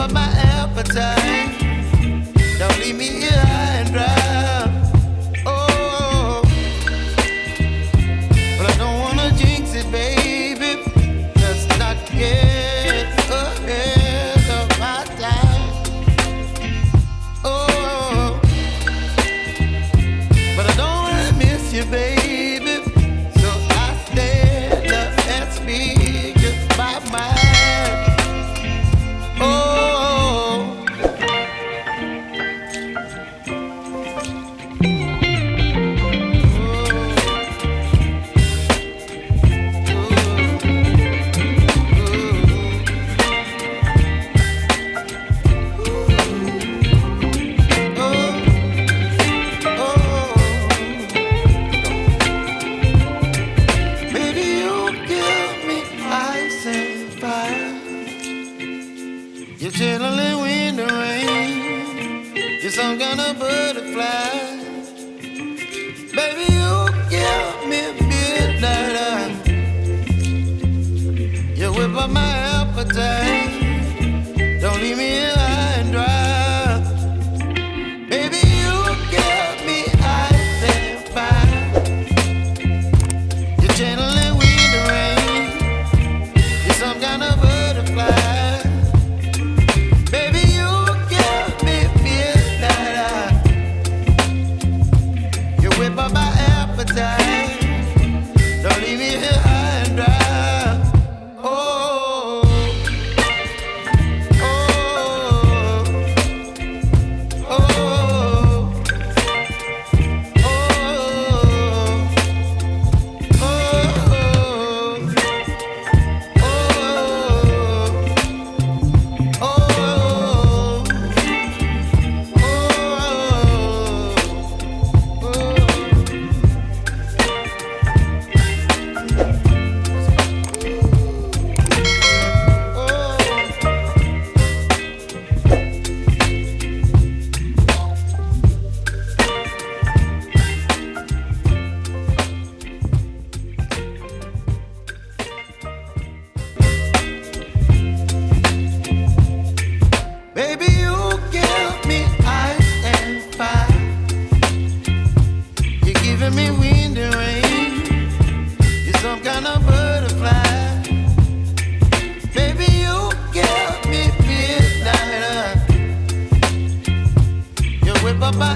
up my appetite. Don't leave me here high and dry. Oh, but I don't wanna jinx it, baby. Let's not get ahead of my time. Oh, but I don't wanna miss you, baby. So I stand up and speak just my mind. Oh, baby, you give me ice and fire. You're chilling in the rain. You're some kind of butterfly. Baby, you give me midnight. You whip up my appetite. Don't leave me here high and dry. Baby, you give me ice and fire. You're channeling with the rain. You're some kind of butterfly. Baby, you give me midnight. You whip up my appetite. Don't leave me here high and dry. Oh, oh, oh, oh, baby, you give me ice and fire. You're giving me wind and rain. You're some kind of butterfly. Baby, you give me midnight. You whip up my